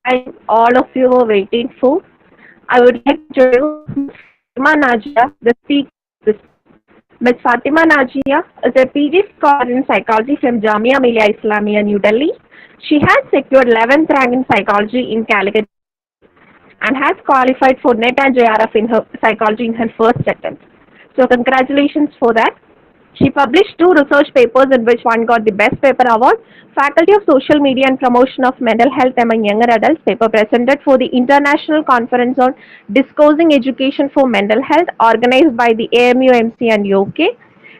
time all of you were waiting for. I would like to introduce Ms. Fathima Najiya, the speaker of this. Ms. Fathima Najiya is a PG scholar in psychology from Jamia Milia Islamia, New Delhi. She has secured 11th rank in psychology in Calicut and has qualified for NET and JRF in her psychology in her first attempt. So congratulations for that. She published two research papers in which one got the Best Paper Award. Faculty of Social Media and Promotion of Mental Health Among Younger Adults paper presented for the International Conference on Disclosing Education for Mental Health organized by the AMUMC and UK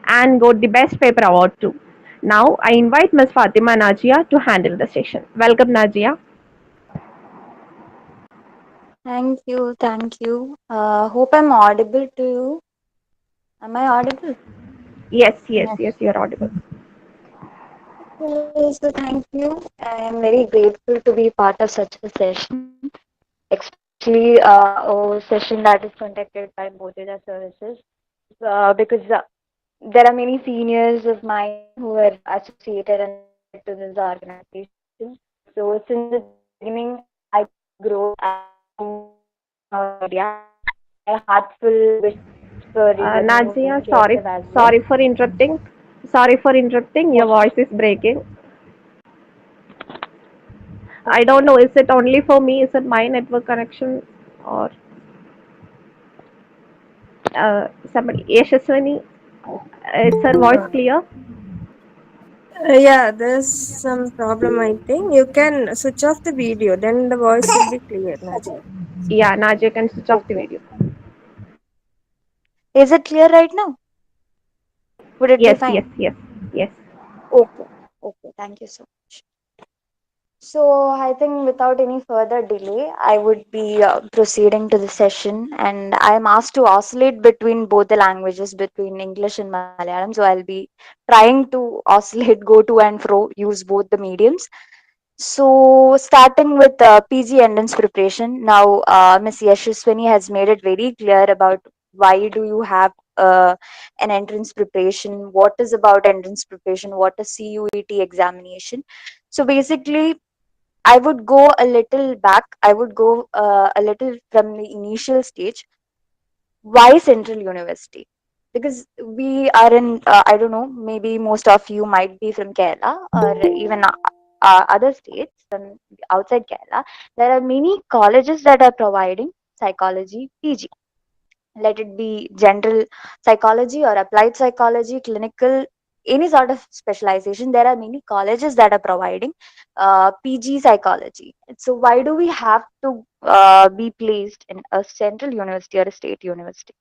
and got the Best Paper Award too. Now I invite Ms. Fatima Najiya to handle the session. Welcome Najiya. Thank you, thank you. Hope I'm audible to you. Am I audible? Yes, you're audible. Okay, so thank you. I am very grateful to be part of such a session, especially a session that is conducted by Bodhita Services, because there are many seniors of mine who are associated and connected to this organization. So since its beginning, I could grow and area. My heartful wishes for even moving Najiya, JSF as well. sorry for interrupting. Sorry for interrupting. Yeah, Your sure. voice is breaking. I don't Okay. know. Is it only for me? Is it my network connection or somebody? Yashaswini, is her voice clear? Yeah, there's some problem, I think. You can switch off the video, then the voice will be clear, Naji. Yeah, Najiya can switch off the Okay. video. Is it clear right now? Would it be Yes, yes, fine? yes, yes. Okay. Okay. Thank you so much. So, I think without any further delay, I would be proceeding to the session, and I am asked to oscillate between both the languages, between English and Malayalam. So, I'll be trying to oscillate, go to and fro, use both the mediums. So, starting with PG entrance preparation, now Ms. Yashaswini has made it very clear about why do you have an entrance preparation, what is about entrance preparation, what is CUET examination. So, basically, I would go a little back. I would go a little from the initial stage. Why Central University? Because we are in, I don't know, maybe most of you might be from Kerala or even other states from outside Kerala. There are many colleges that are providing psychology PG. Let it be general psychology or applied psychology, clinical, any sort of specialization. There are many colleges that are providing PG psychology. So why do we have to be placed in a central university or a state university?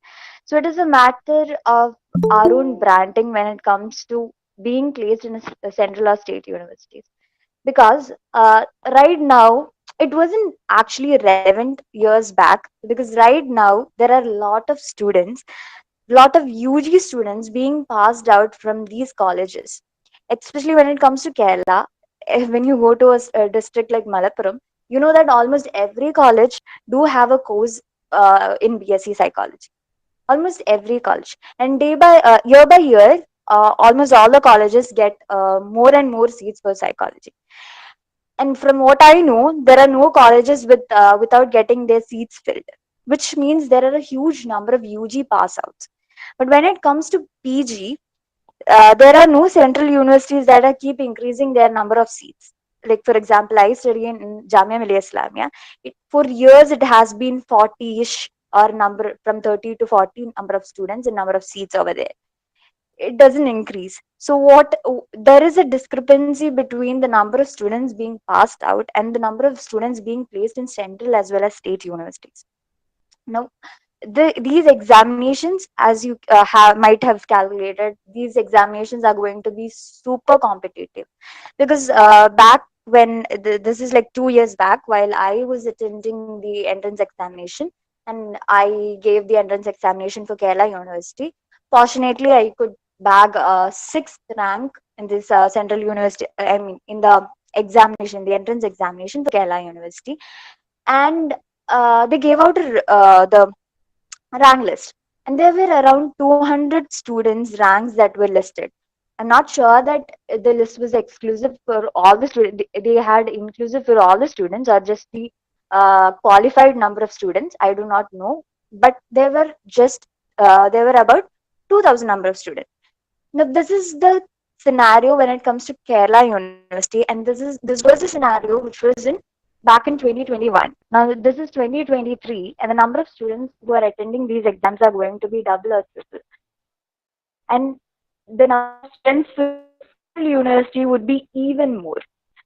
So it is a matter of our own branding when it comes to being placed in a central or state universities, because right now it wasn't actually relevant years back, because right now there are a lot of students, lot of UG students being passed out from these colleges, especially when it comes to Kerala. When you go to a district like Malappuram, you know that almost every college do have a course in BSc psychology, almost every college, and year by year, almost all the colleges get more and more seats for psychology. And from what I know, there are no colleges without getting their seats filled, which means there are a huge number of UG pass outs. But when it comes to PG, there are no central universities that are keep increasing their number of seats. Like for example, I study in Jamia Milia Islamia. For years, it has been 40-ish or number from 30 to 40 number of students and number of seats over there. It doesn't increase. So what, there is a discrepancy between the number of students being passed out and the number of students being placed in central as well as state universities. Now, these examinations, as you might have calculated, these examinations are going to be super competitive, because back when this is like 2 years back, while I was attending the entrance examination and I gave the entrance examination for Kerala University, fortunately I could bag a sixth rank in this central university, I mean in the examination, the entrance examination for Kerala University. And they gave out the rank list, and there were around 200 students ranks that were listed. I'm not sure that the list was exclusive for all the students. They had inclusive for all the students or just the qualified number of students. I do not know, but there were about 2,000 number of students. Now this is the scenario when it comes to Kerala University, and this was a scenario which was in back in 2021. Now this is 2023, and the number of students who are attending these exams are going to be double or triple, and the number of students for Central University would be even more.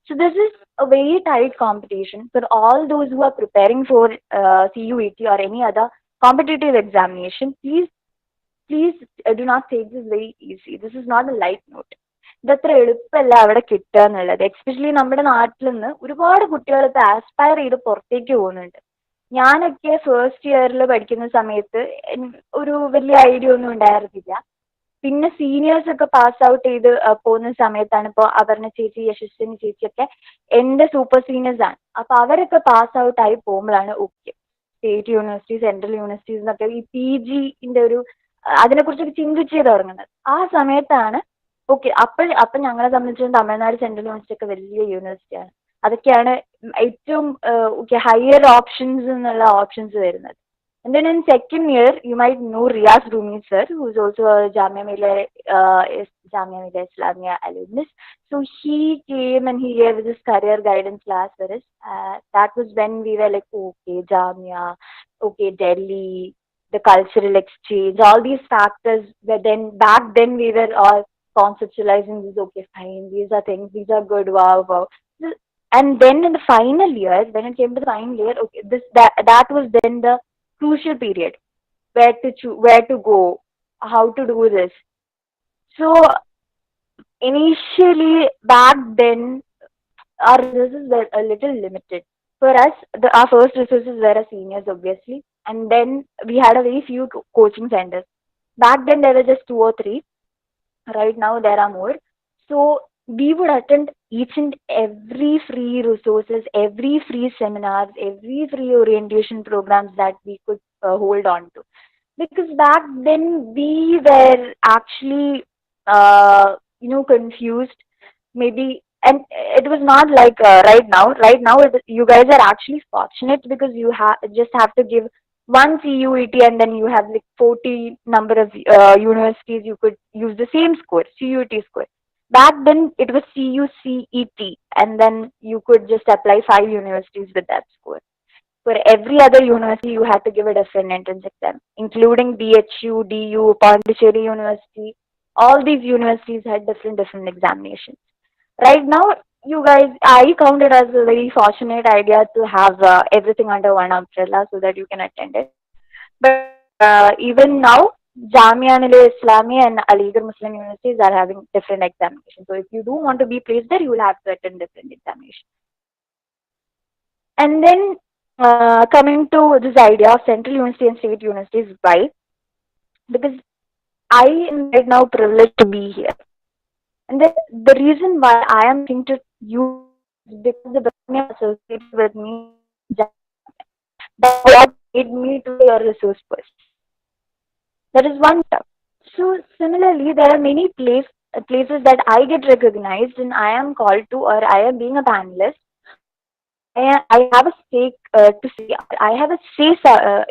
So this is a very tight competition for all those who are preparing for CUET or any other competitive examination. Please do not take this very easy. This is not a light note. ഇതത്ര എളുപ്പമല്ല അവിടെ കിട്ടുക എന്നുള്ളത്. Especially നമ്മുടെ നാട്ടിൽ നിന്ന് ഒരുപാട് കുട്ടികൾ ഇപ്പൊ ആസ്പയർ ചെയ്ത് പുറത്തേക്ക് പോകുന്നുണ്ട്. ഞാനൊക്കെ ഫസ്റ്റ് ഇയറിൽ പഠിക്കുന്ന സമയത്ത് ഒരു വലിയ ഐഡിയ ഒന്നും ഉണ്ടായിരുന്നില്ല. പിന്നെ സീനിയേഴ്സ് ഒക്കെ പാസ് ഔട്ട് ചെയ്ത് പോകുന്ന സമയത്താണ് ഇപ്പോൾ അപർണ ചേച്ചി, യശസ്വിനി ചേച്ചിയൊക്കെ എൻ്റെ സൂപ്പർ സീനിയേഴ്സ് ആണ്. അപ്പൊ അവരൊക്കെ പാസ് ഔട്ട് ആയി പോകുമ്പോഴാണ് okay state university, central universities എന്നൊക്കെ ഈ PGന്റെ ഒരു അതിനെക്കുറിച്ചൊക്കെ ചിന്തിച്ച് തുടങ്ങുന്നത്. ആ സമയത്താണ് ഓക്കെ അപ്പം ഞങ്ങളെ സംബന്ധിച്ചും തമിഴ്നാട് സെൻട്രൽ യൂണിവേഴ്സിറ്റി ഒക്കെ വലിയ യൂണിവേഴ്സിറ്റിയാണ്. അതൊക്കെയാണ് ഏറ്റവും ഹയർ ഓപ്ഷൻസ് എന്നുള്ള ഓപ്ഷൻസ് വരുന്നത്. And then in second year, you might know Riaz Rumi sir, who is also a Jamia Milia Islamia alumnus. So he came and he gave this career guidance class for us. That was when we were like, okay, Jamia, okay, Delhi, the cultural exchange, all these factors. But then back then we were all conceptualizing this. Okay, fine, these are things, these are good. Wow, wow. And then in the final year, when it came to the final year, okay, that was then the crucial period where to go, how to do this. So initially back then our resources were a little limited. For us, our first resources were our seniors, obviously, and then we had a very few coaching centers. Back then there were just 2 or 3. Right now there are more. So we would attend each and every free resources, every free seminars, every free orientation programs that we could hold on to. Because back then we were actually confused maybe, and it was not like right now. You guys are actually fortunate because you just have to give one CUET and then you have like 40 number of universities you could use the same score, CUET score. Back then it was CUCET, and then you could just apply 5 universities with that score. For every other university you had to give a different entrance exam, including BHU, DU, Pondicherry University. All these universities had different examinations. Right now, you guys, I count it as a very fortunate idea to have everything under one umbrella so that you can attend it. But even now, Jamia Milia Islamia and Aligarh Muslim universities are having different examinations. So if you do want to be placed there, you will have to attend different examinations. And then coming to this idea of central university and state universities, why? Because I am right now privileged to be here. And the reason why I am thinking to you is because the Brahmin associated with me, that's what made me to be a resource person. That is one stuff. So similarly, there are many places that I get recognized and I am called to, or I am being a panelist, or I have a stake to say, I have a say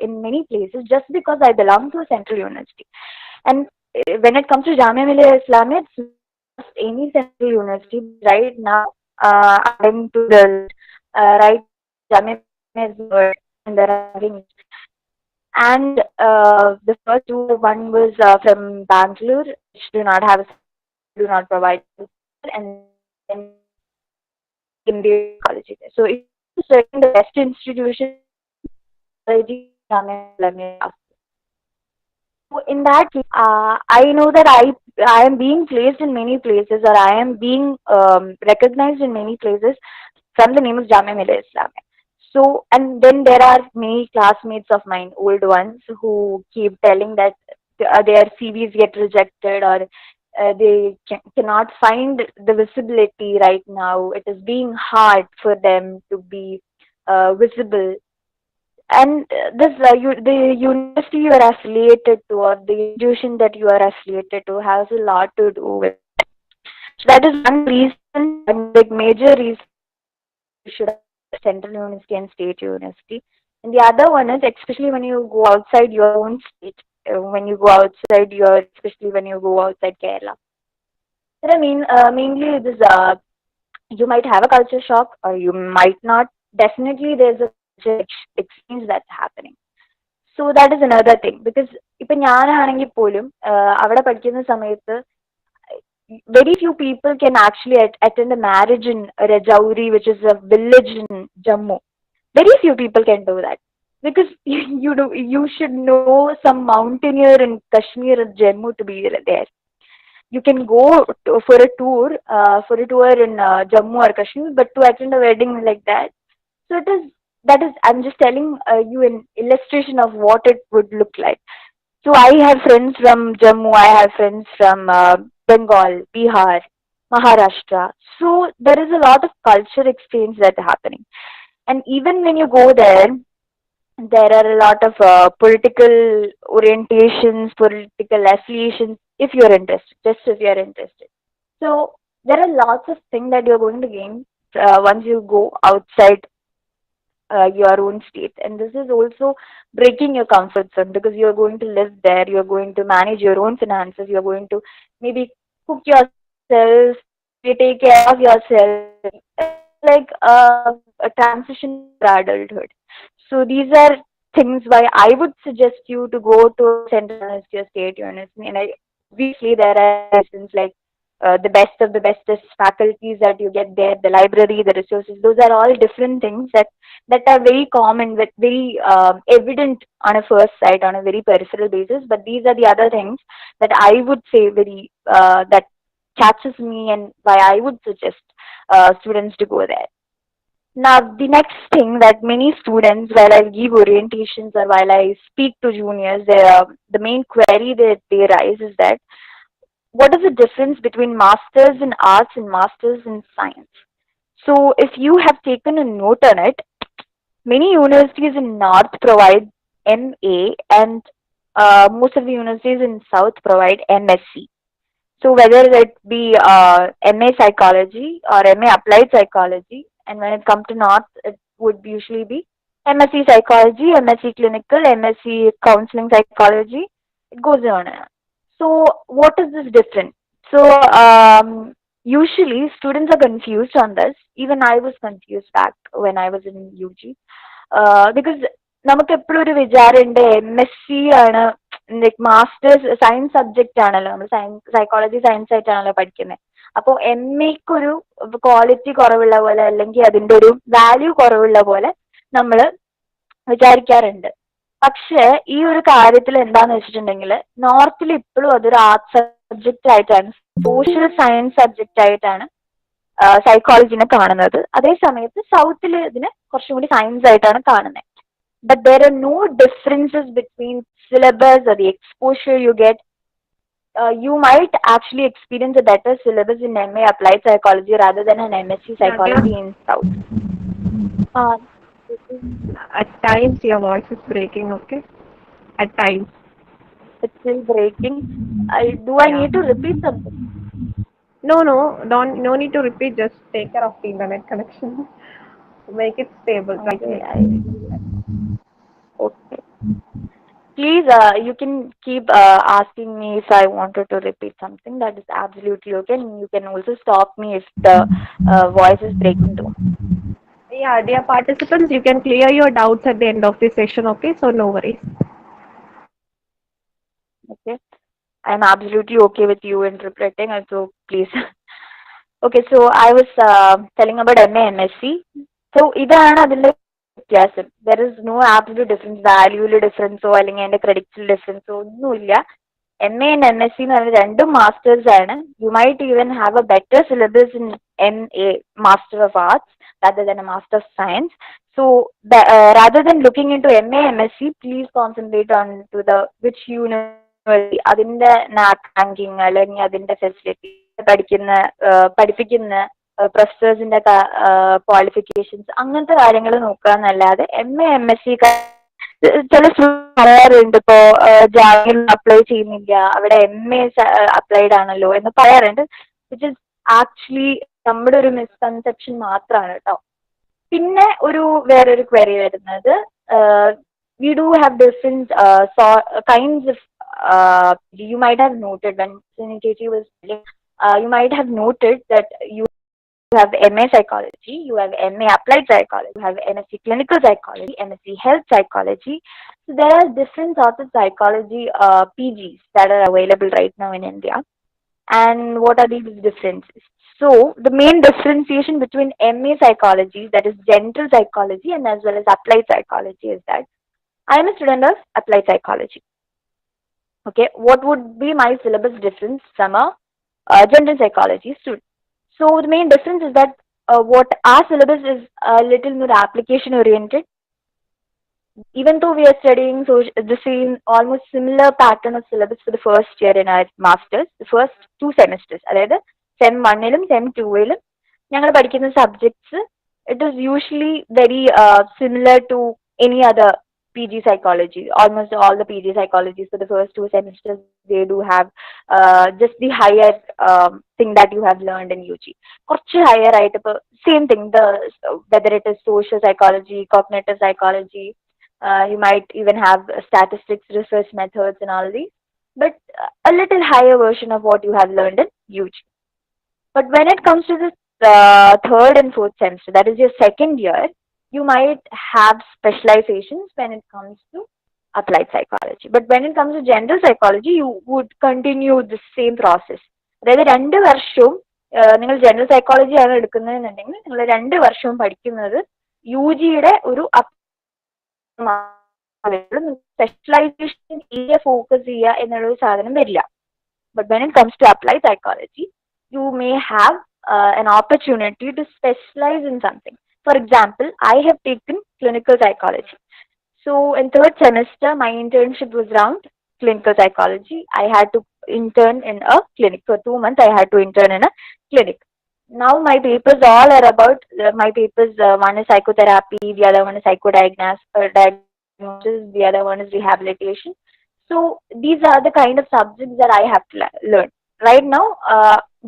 in many places just because I belong to a central university. And when it comes to Jamia Milia Islamia, it's not just any central university. Right now, adding to the right now, Jamia Milia is third, and there are having. And the first two, one was from Bangalore, which do not have do not provide, and then India college. So if you're searching the best institution, Jamia Milia. So in that case, I know that I am being placed in many places, or I am being recognized in many places from the name of Jamia Milia Islamia. So, and then there are many classmates of mine, old ones, who keep telling that their CVs get rejected, or they cannot find the visibility right now. It is being hard for them to be visible. And the university you are affiliated to, or the institution that you are affiliated to, has a lot to do with it. That is one reason, and like major reason you should have central university and state university. And the other one is especially when you go outside your own state, when you go outside your, especially when you go outside Kerala. There are mainly this you might have a culture shock or you might not. Definitely, there's a culture exchange that's happening. So that is another thing because ഇപ്പൊ ഞാനാണെങ്കിൽ പോലും അവിടെ പഠിക്കുന്ന സമയത്ത് very few people can actually attend a marriage in Rajauri, which is a village in Jammu. Very few people can do that because you should know some mountaineer in Kashmir or Jammu to be there. You can go for a tour in Jammu or Kashmir, but to attend a wedding like that, so it is that is I'm just telling you an illustration of what it would look like. So I have friends from Jammu, I have friends from Bengal, Bihar, Maharashtra. So there is a lot of culture exchange that's happening. And even when you go there are a lot of political orientations, political affiliations, if you're interested, just if you're interested. So there are lots of things that you're going to gain once you go outside your own state. And this is also breaking your comfort zone because you're going to live there, you're going to manage your own finances, you're going to maybe cook yourself, you take care of yourself. It's like a transition to adulthood. So these are things why I would suggest you to go to a central university or state university. And obviously there are reasons like the best of the bestest faculties that you get there, the library, the resources. Those are all different things that are very common, with very evident on a first sight, on a very peripheral basis. But these are the other things that I would say very that catches me and why I would suggest students to go there. Now, the next thing that many students, while I give orientations or while I speak to juniors, the main query that they raise is that what is the difference between masters in arts and masters in science? So, if you have taken a note on it, many universities in North provide MA, and most of the universities in South provide MSc. So whether it be MA psychology or MA applied psychology, and when it comes to North, it would usually be MSc psychology, MSc clinical, MSc counseling psychology. It goes on and on. So what is this different? So usually students are confused on this. Even I was confused back when I was in UG. Because നമുക്ക് എപ്പോഴും ഒരു വിചാരമുണ്ട് MSc ആണ് like masters science subject ആണല്ലോ, നമ്മൾ psychology science ആയിട്ടാണല്ലോ പഠിക്കുന്നത്. അപ്പോൾ MAക്കൊരു quality കുറവുള്ള പോലെ അല്ലെങ്കിൽ അതിൻ്റെ ഒരു വാല്യൂ കുറവുള്ള പോലെ നമ്മൾ വിചാരിക്കാറുണ്ട്. പക്ഷേ ഈ ഒരു കാര്യത്തിൽ എന്താന്ന് വെച്ചിട്ടുണ്ടെങ്കിൽ നോർത്തിൽ ഇപ്പോഴും അതൊരു ആർട്സ് സബ്ജക്റ്റ് ആയിട്ടാണ്, സോഷ്യൽ സയൻസ് സബ്ജക്റ്റ് ആയിട്ടാണ് സൈക്കോളജിനെ കാണുന്നത്. അതേ സമയത്ത് സൗത്തിൽ ഇതിനെ കുറച്ചും കൂടി സയൻസ് ആയിട്ടാണ് കാണുന്നത്. But there are no differences between syllabus or the exposure you get. You might actually experience a better syllabus in MA applied psychology rather than an MSc psychology in South. At times your voice is breaking, okay? At times. It's still breaking. Do I need to repeat something? No, no need to repeat. Just take care of the internet connection. Make it stable. Okay. Okay. Please, you can keep asking me if I wanted to repeat something. That is absolutely okay. And you can also stop me if the voice is breaking too. Yeah, dear participants, you can clear your doubts at the end of this session, okay? So no worries. Okay. I'm absolutely okay with you interpreting. So please. Okay. So I was telling about MA MSc. So ഇതാണ് അതിന്റെ വ്യത്യാസം. There is no absolute difference, വാല്യൂല് ഡിഫറൻസോ അല്ലെങ്കിൽ അതിന്റെ ക്രെഡിറ്റ്സിൽ ഡിഫറൻസോ ഒന്നുമില്ല. MA and MSc എന്ന് പറയുന്നത് രണ്ടും masters ആണ്. You might even have a better syllabus in MA, Master of Arts, rather than a Master of Science. So rather than looking into MA MSc, please concentrate on to the which university, അതിന്റെ NAC ranking അല്ലെങ്കിൽ അതിന്റെ facility, പഠിപ്പിക്കുന്ന പ്രൊഫസേഴ്സിന്റെ qualifications, അങ്ങനത്തെ കാര്യങ്ങൾ നോക്കുക എന്നല്ലാതെ MA MSc ചില പറയാറുണ്ട് ഇപ്പോ ജാമ്യയിൽ അപ്ലൈ ചെയ്യുന്നില്ല, അവിടെ MA അപ്ലൈഡ് ആണല്ലോ എന്ന് പറയാറുണ്ട്, വിച്ച് ഇസ് ആക്ച്വലി നമ്മുടെ ഒരു മിസ്കൺസെപ്ഷൻ മാത്രമാണ് കേട്ടോ. പിന്നെ വേറൊരു ക്വറി വരുന്നത്, we do have different kinds of you might have noted when Suniti was telling, you might have noted that you have MA Psychology, you have MA Applied Psychology, you have MSc Clinical Psychology, MSc Health Psychology. So there are different sorts of psychology PGs that are available right now in India. And what are these differences? So the main differentiation between MA Psychology, that is General Psychology, and as well as Applied Psychology is that I am a student of Applied Psychology. Okay, what would be my syllabus difference from a General Psychology student? So the main difference is that what our syllabus is a little more application oriented. Even though we are studying the same, almost similar pattern of syllabus for the first year in our masters, the first 2 semesters, അതായത് SEM 1-ലും SEM 2-ലും ഞങ്ങൾ പഠിക്കുന്ന subjects, it is usually very similar to any other PG psychology. Almost all the PG psychologies for the first 2 semesters, they do have just the higher thing that you have learned in UG. കുറച്ച് higher ആയിട്ട് ഇപ്പോൾ same thing, whether it is social psychology, cognitive psychology, you might even have statistics, research methods, and all these, but a little higher version of what you have learned in UG. But when it comes to the third and fourth semester, that is your second year, you might have specializations when it comes to applied psychology. But when it comes to general psychology, you would continue the same process. അതായത് 2 വർഷവും നിങ്ങൾ general psychology ആണ് എടുക്കുന്നതെന്നുണ്ടെങ്കിൽ നിങ്ങൾ 2 വർഷവും പഠിക്കുന്നത് UGയുടെ ഒരു specialisation area focus ചെയ്യുക എന്നുള്ളൊരു സാധനം വരില്ല. But when it comes to applied psychology, you may have an opportunity to specialize in something. For example, I have taken clinical psychology. So in 3rd semester, my internship was around clinical psychology. I had to intern in a clinic. For 2 months, I had to intern in a clinic. Now my papers all are about, my papers, one is psychotherapy, the other one is diagnosis, the other one is rehabilitation. So these are the kind of subjects that I have to learn. Right now,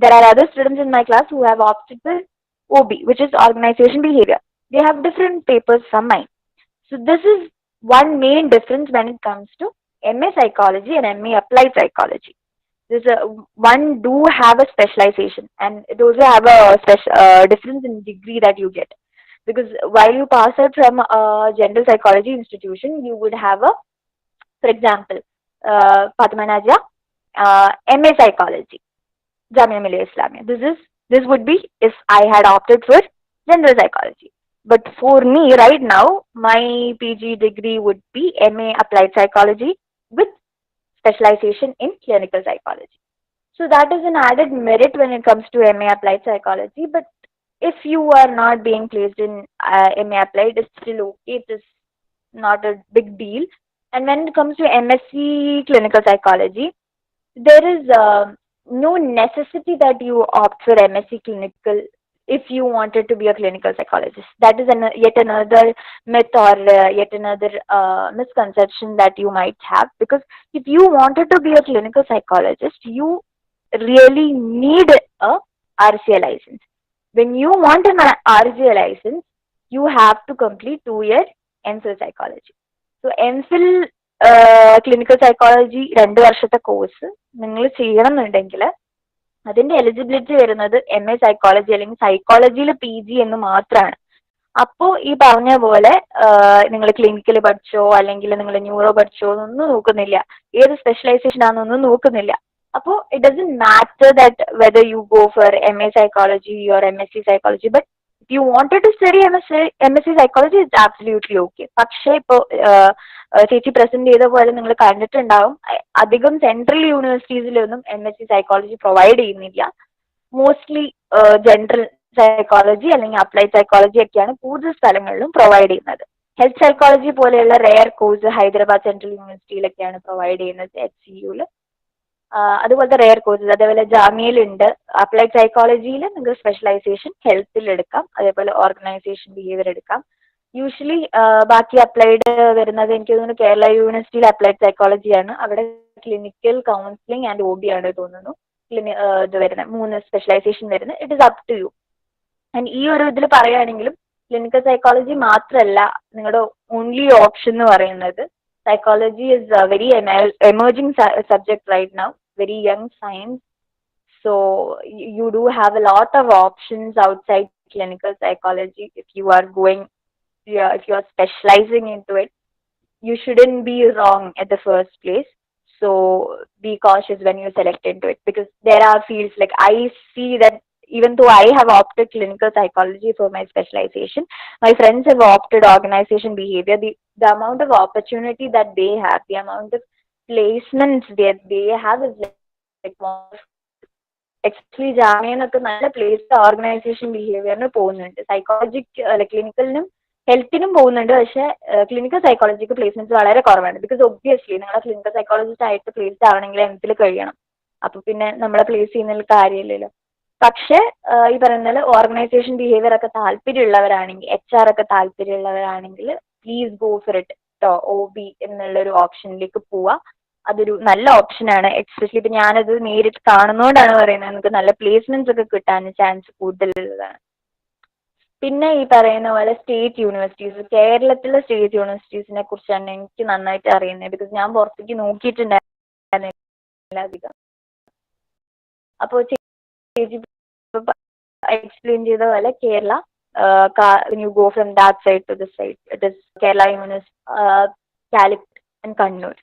there are other students in my class who have opted for OB, which is organization behavior. They have different papers from mine. So this is one main difference when it comes to MA Psychology and MA Applied Psychology. One do have a specialization, and it also have a difference in degree that you get. Because while you pass out from a general psychology institution, you would have for example, Fathima Najiya, MA Psychology, Jamia Milia Islamia. This would be if I had opted for general psychology. But for me right now, my PG degree would be MA Applied Psychology with specialization in clinical psychology. So that is an added merit when it comes to MA Applied Psychology. But if you are not being placed in MA Applied, it's still okay. It is not a big deal. And when it comes to MSc Clinical Psychology, there is no necessity that you opt for MSc Clinical if you wanted to be a clinical psychologist. That is yet another myth or yet another misconception that you might have. Because if you wanted to be a clinical psychologist, you really need a RCA license. When you want an RCA license, you have to complete 2-year MPhil psychology. So MPhil clinical psychology 2 വർഷത്തെ course നിങ്ങൾ ചെയ്യണം എന്നുണ്ടെങ്കിൽ അതിന്റെ eligibility വരുന്നത് MA psychology അല്ലെങ്കിൽ സൈക്കോളജിയിൽ PG എന്ന് മാത്രമാണ്. അപ്പോൾ ഈ പറഞ്ഞ പോലെ നിങ്ങൾ ക്ലിനിക്കൽ പഠിച്ചോ അല്ലെങ്കിൽ നിങ്ങൾ ന്യൂറോ പഠിച്ചോ എന്നൊന്നും നോക്കുന്നില്ല, ഏത് സ്പെഷ്യലൈസേഷൻ ആണെന്നൊന്നും നോക്കുന്നില്ല. അപ്പോൾ it doesn't matter that whether you go for MA psychology or MSc psychology, but if you wanted to study MSc psychology, it's absolutely okay. പക്ഷേ ഇപ്പോൾ ചേച്ചി പ്രസന്റ് ചെയ്ത പോലെ നിങ്ങൾ കണ്ടിട്ടുണ്ടാവും, അധികം സെൻട്രൽ യൂണിവേഴ്സിറ്റീസിലൊന്നും MSc psychology പ്രൊവൈഡ് ചെയ്യുന്നില്ല. മോസ്റ്റ്ലി ജനറൽ സൈക്കോളജി അല്ലെങ്കിൽ അപ്ലൈഡ് സൈക്കോളജി ഒക്കെയാണ് കൂടുതൽ സ്ഥലങ്ങളിലും പ്രൊവൈഡ് ചെയ്യുന്നത്. ഹെൽത്ത് സൈക്കോളജി പോലെയുള്ള റെയർ കോഴ്സ് ഹൈദരാബാദ് സെൻട്രൽ യൂണിവേഴ്സിറ്റിയിലൊക്കെയാണ് പ്രൊവൈഡ് ചെയ്യുന്നത്, HCUയിൽ. അതുപോലത്തെ റെയർ കോഴ്സസ് അതേപോലെ ജാമ്യയിലുണ്ട്. അപ്ലൈഡ് സൈക്കോളജിയിൽ നിങ്ങൾക്ക് സ്പെഷ്യലൈസേഷൻ ഹെൽത്തിൽ എടുക്കാം, അതേപോലെ ഓർഗനൈസേഷൻ ബിഹേവിയർ എടുക്കാം. യൂഷ്വലി ബാക്കി അപ്ലൈഡ് വരുന്നത് എനിക്ക് തോന്നുന്നു കേരള യൂണിവേഴ്സിറ്റിയിൽ അപ്ലൈഡ് സൈക്കോളജിയാണ്, അവിടെ ക്ലിനിക്കൽ കൗൺസിലിംഗ് ആൻഡ് OB ആണ് തോന്നുന്നു. ഇത് വരുന്നത്, 3 സ്പെഷ്യലൈസേഷൻ വരുന്നത്. It is up to you. And ഈ ഒരു ഇതിൽ പറയുകയാണെങ്കിലും ക്ലിനിക്കൽ സൈക്കോളജി മാത്രമല്ല നിങ്ങളുടെ ഓൺലി ഓപ്ഷൻ എന്ന് പറയുന്നത്. Psychology is a very emerging subject right now, very young science. So you do have a lot of options outside clinical psychology if you are going, yeah, if you are specializing into it. You shouldn't be wrong at the first place. So be cautious when you select into it, because there are fields like I see that even though I have opted clinical psychology for my specialization, my friends have opted organization behavior. The amount of opportunity that they have, the amount of placements that they have is like wonderful. Especially ജാമ്യനൊക്കെ നല്ല place organisation ബിഹേവിയറിന് പോകുന്നുണ്ട്. Psychologic അല്ല ക്ലിനിക്കലിനും ഹെൽത്തിനും പോകുന്നുണ്ട്. പക്ഷേ clinical psychologic placements വളരെ കുറവാണ്. Because obviously നിങ്ങളെ clinical psychologist ആയിട്ട് placed ആവണമെങ്കിൽ എന്തിൽ കഴിയണം. അപ്പൊ പിന്നെ നമ്മളെ പ്ലേസ് ചെയ്യുന്നതിൽ കാര്യമില്ലല്ലോ. പക്ഷെ ഈ പറയുന്ന ഓർഗനൈസേഷൻ ബിഹേവിയർ ഒക്കെ താല്പര്യമുള്ളവരാണെങ്കിൽ, HR ഒക്കെ താല്പര്യമുള്ളവരാണെങ്കിൽ പ്ലീസ് ഗോ ഫോർ ഇറ്റ് കേട്ടോ. OB എന്നുള്ളൊരു ഓപ്ഷനിലേക്ക് പോവാ. അതൊരു നല്ല ഓപ്ഷനാണ്. എക്സ്പെഷ്യലി ഇപ്പൊ ഞാനത് നേരിട്ട് കാണുന്നതുകൊണ്ടാണ് പറയുന്നത്. നമുക്ക് നല്ല പ്ലേസ്മെന്റ്സ് ഒക്കെ കിട്ടാൻ ചാൻസ് കൂടുതലുള്ളതാണ്. പിന്നെ ഈ പറയുന്ന പോലെ സ്റ്റേറ്റ് യൂണിവേഴ്സിറ്റീസ്, കേരളത്തിലെ സ്റ്റേറ്റ് യൂണിവേഴ്സിറ്റീസിനെ കുറിച്ചാണ് എനിക്ക് നന്നായിട്ട് അറിയുന്നത്. ബിക്കോസ് ഞാൻ പുറത്തേക്ക് നോക്കിയിട്ടുണ്ടായിരുന്നില്ല അധികം. അപ്പോൾ എക്സ്പ്ലെയിൻ ചെയ്ത പോലെ Kerala, you go from that side to this side, it is Kerala University, Calicut and Kannur.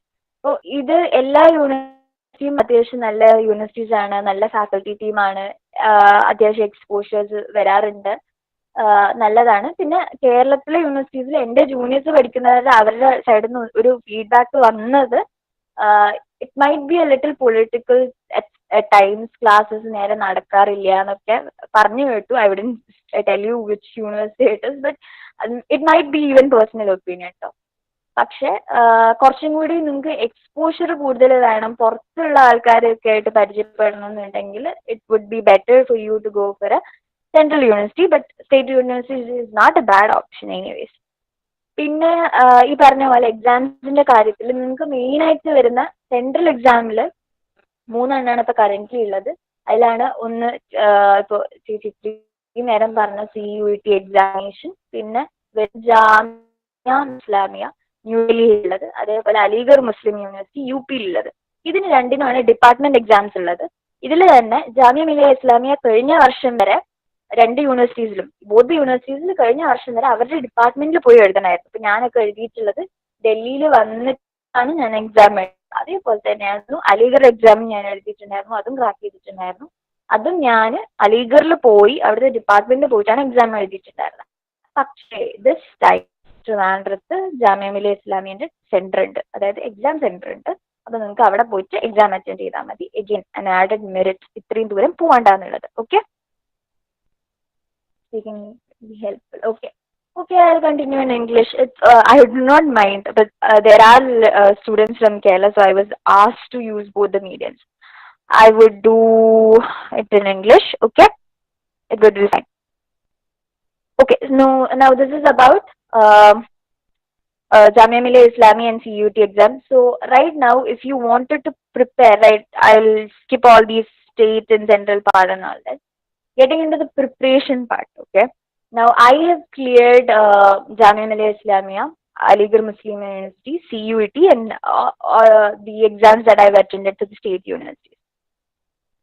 അപ്പോൾ ഇത് എല്ലാ യൂണിവേഴ്സിറ്റിയും അത്യാവശ്യം നല്ല യൂണിവേഴ്സിറ്റീസ് ആണ്, നല്ല ഫാക്കൽറ്റി ടീമാണ്, അത്യാവശ്യം എക്സ്പോഷേഴ്സ് വരാറുണ്ട്, നല്ലതാണ്. പിന്നെ കേരളത്തിലെ യൂണിവേഴ്സിറ്റീസിൽ എൻ്റെ ജൂനിയേഴ്സ് പഠിക്കുന്നവരുടെ അവരുടെ സൈഡിൽ നിന്ന് ഒരു ഫീഡ്ബാക്ക് വന്നത്, it might be a little political times, classes നേരെ നടക്കാറില്ല എന്നൊക്കെ പറഞ്ഞു കേട്ടു. I wouldn't tell you which university it is, but it might be even personal opinion കേട്ടോ. പക്ഷെ കുറച്ചും കൂടി നിങ്ങൾക്ക് എക്സ്പോഷർ കൂടുതൽ വേണം, പുറത്തുള്ള ആൾക്കാരൊക്കെ ആയിട്ട് പരിചയപ്പെടണം എന്നുണ്ടെങ്കിൽ it would be better for you to go for a central university. But state university is not a bad option anyways. പിന്നെ ഈ പറഞ്ഞ പോലെ എക്സാംസിന്റെ കാര്യത്തിൽ നിങ്ങൾക്ക് മെയിനായിട്ട് വരുന്ന സെൻട്രൽ എക്സാമിൽ 3 എണ്ണമാണ് ഇപ്പൊ കറന്റ്ലി ഉള്ളത്. അതിലാണ് ഒന്ന് ഇപ്പോൾ ഈ നേരം പറഞ്ഞ CUET എക്സാമിനേഷൻ, പിന്നെ ജാമിയ ഇസ്ലാമിയ ന്യൂഡൽഹിയിലുള്ളത്, അതേപോലെ അലിഗഡ് മുസ്ലിം യൂണിവേഴ്സിറ്റി UP-യിലുള്ളത്. ഇതിന് രണ്ടിനുമാണ് ഡിപ്പാർട്ട്മെന്റ് എക്സാംസ് ഉള്ളത്. ഇതിൽ തന്നെ ജാമിയ മിലിയ ഇസ്ലാമിയ കഴിഞ്ഞ വർഷം വരെ 2 യൂണിവേഴ്സിറ്റീസിലും, ബോത്ത് യൂണിവേഴ്സിറ്റീസിൽ കഴിഞ്ഞ വർഷം വരെ അവരുടെ ഡിപ്പാർട്ട്മെന്റിൽ പോയി എഴുതണമായിരുന്നു. ഇപ്പൊ ഞാനൊക്കെ എഴുതിയിട്ടുള്ളത് ഡൽഹിയിൽ വന്നിട്ടാണ് ഞാൻ എക്സാം എഴുതുന്നത്. അതേപോലെ തന്നെയായിരുന്നു അലിഗഡ് എക്സാം ഞാൻ എഴുതിയിട്ടുണ്ടായിരുന്നു, അതും ക്രാക്ക് ചെയ്തിട്ടുണ്ടായിരുന്നു. അതും ഞാൻ അലിഗറിൽ പോയി അവിടുത്തെ ഡിപ്പാർട്ട്മെന്റിൽ പോയിട്ടാണ് എക്സാം എഴുതിയിട്ടുണ്ടായിരുന്നത്. പക്ഷേ ദിസ് ടൈം ട്രിവാൻഡ്രത്ത് ജാമിയ മിലിയ ഇസ്ലാമിയന്റെ സെന്റർ ഉണ്ട്, അതായത് എക്സാം സെന്റർ ഉണ്ട്. അപ്പൊ നിങ്ങൾക്ക് അവിടെ പോയിട്ട് എക്സാം അറ്റൻഡ് ചെയ്താൽ മതി. എഗെയിൻ an added merit, ഇത്രയും ദൂരം പോകണ്ടെന്നുള്ളത്. Okay, speaking be helpful. Okay, I'll continue in English. I do not mind, but there are students from Kerala, so I was asked to use both the mediums. I would do it in English. Okay, it would be fine. Okay, now this is about Jamia Milia Islamia and CUET exam. So right now, if you wanted to prepare, right, I'll skip all these state and central part and all that. Getting into the preparation part, okay. Now I have cleared Jamia Milia Islamia, Aligarh Muslim University, CUET, and the exams that I've attended to the state universities.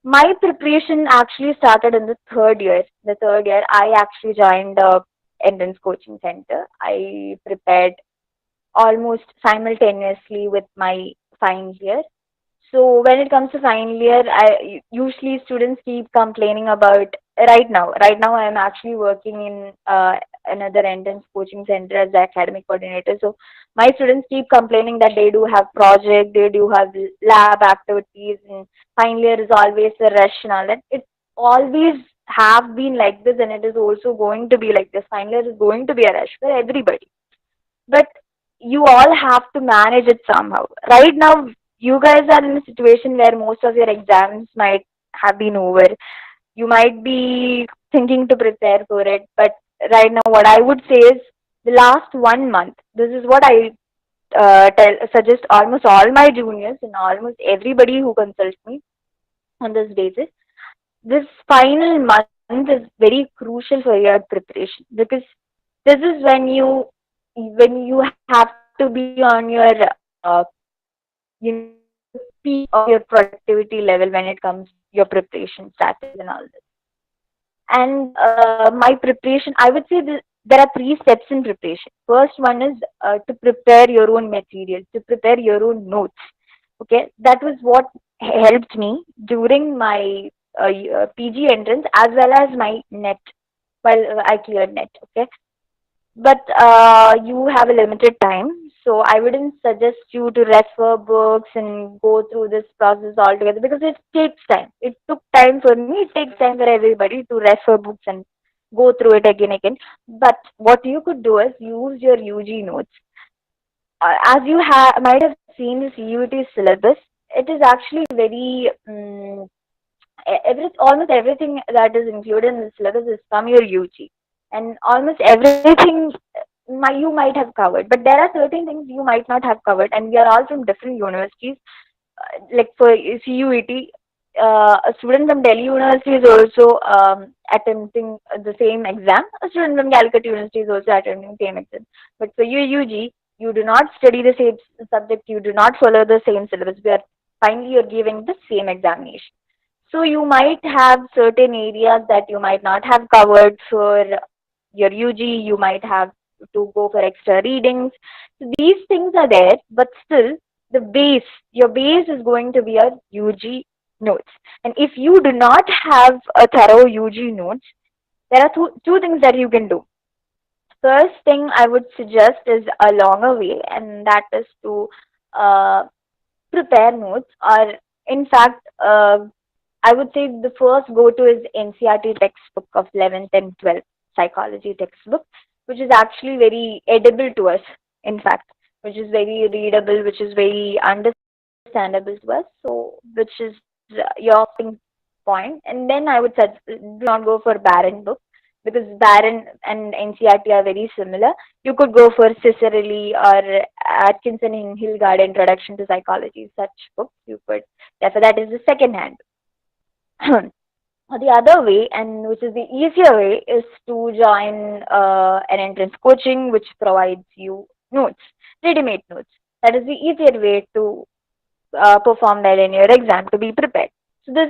My preparation actually started in the third year. The third year, I actually joined the entrance coaching center. I prepared almost simultaneously with my final year. So when it comes to final year, usually students keep complaining about right now I am actually working in another entrance coaching center as the academic coordinator. So my students keep complaining that they do have project, they do have lab activities, and final year is always a rush and all that. It always have been like this, and it is also going to be like this. Final year is going to be a rush for everybody, but you all have to manage it somehow. Right now you guys are in a situation where most of your exams might have been over. You might be thinking to prepare for it, but right now what I would say is the last 1 month, this is what I suggest almost all my juniors and almost everybody who consults me. on this basis. This final month is very crucial for your preparation, because this is when you have to be on your peak of your productivity level when it comes to your preparation strategies and all this. And my preparation, I would say there are three steps in preparation. First one is to prepare your own material, to prepare your own notes. Okay, that was what helped me during my PG entrance as well as my net, while I cleared net. Okay, but you have a limited time, so I wouldn't suggest you to refer books and go through this process altogether, because it takes time. It took time for me, it takes time for everybody to refer books and go through it again. But what you could do is use your UG notes. As you might have seen this UT syllabus, it is actually very almost everything that is included in the syllabus is from your UG, and almost everything you might have covered. But there are certain things you might not have covered, and we are all from different universities. Like for CUET, a student from Delhi University is also attempting the same exam. A student from Calicut University is also attempting the same exam. But for your UG, you do not study the same subject. You do not follow the same syllabus. Where finally you're giving the same examination. So you might have certain areas that you might not have covered for your UG. You might have to go for extra readings. So these things are there, but still your base is going to be your UG notes. And if you do not have a thorough UG notes, there are two things that you can do. First thing I would suggest is a longer way, and that is to uh, prepare notes, or in fact, I would say the first go-to is NCRT textbook of 11th and 12th psychology textbook, which is actually very edible to us, in fact, which is very readable, which is very understandable to us. So, which is your point. And then I would suggest do not go for barren book, because barren and NCRT are very similar. You could go for Cicerelli or Atkinson in Hilgard Introduction to Psychology, such books you could. Therefore, that is the second hand. The other way, and which is the easier way, is to join an entrance coaching which provides you notes, ready-made notes. That is the easier way to perform well in your exam, to be prepared. So this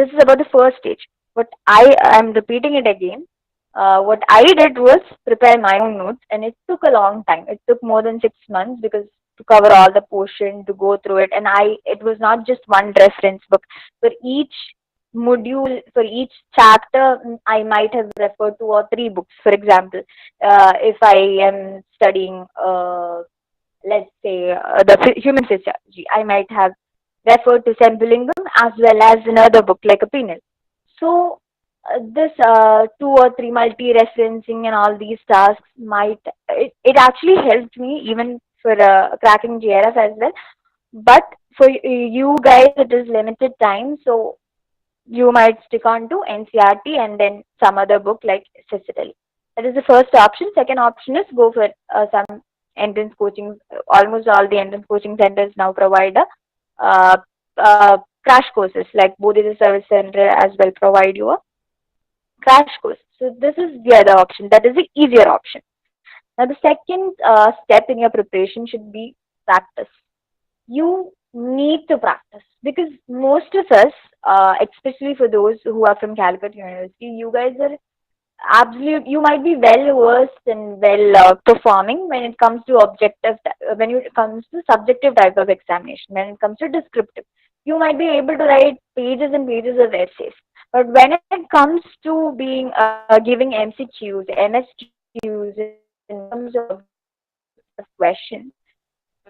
is about the first stage. What I am repeating it again. What I did was prepare my own notes, and it took a long time. It took more than 6 months, because to cover all the portion, to go through it, and it was not just one reference book. For each module, for each chapter, I might have referred 2 or 3 books. For example, if I am studying, let's say, the human physiology, I might have referred to Sembulingam as well as another book like a penal. So this 2 or 3 multi-referencing and all these tasks it actually helped me even for cracking JRF as well. But for you guys, it is limited time, so you might stick on to NCRT and then some other book like Cicely. That is the first option. Second option is go for some entrance coaching. Almost all the entrance coaching centers now provide uh, crash courses, like Bodhita Service Center as well provide you a crash course. So this is the other option. That is the easier option. Now the second step in your preparation should be practice. You need to practice, because most of us, especially for those who are from Calicut University, you guys are you might be well versed and well performing when it comes to when it comes to subjective type of examination. When it comes to descriptive, you might be able to write pages and pages of essays. But when it comes to being giving MCQs, MSQs in terms of questions,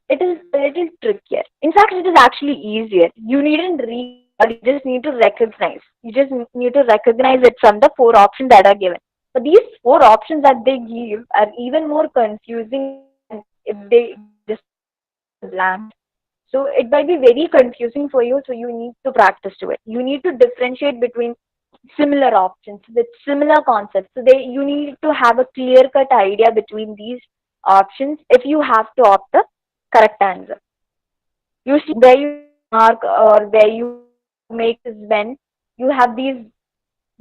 it is a little trickier. In fact, it is actually easier. You needn't read, you just need to recognize. You just need to recognize it from the 4 options that are given. But these 4 options that they give are even more confusing than if they just blank. So it might be very confusing for you, so you need to practice to it. You need to differentiate between similar options with similar concepts. So you need to have a clear cut idea between these options if you have to opt the correct answer. You see where you mark or where you make is when you have these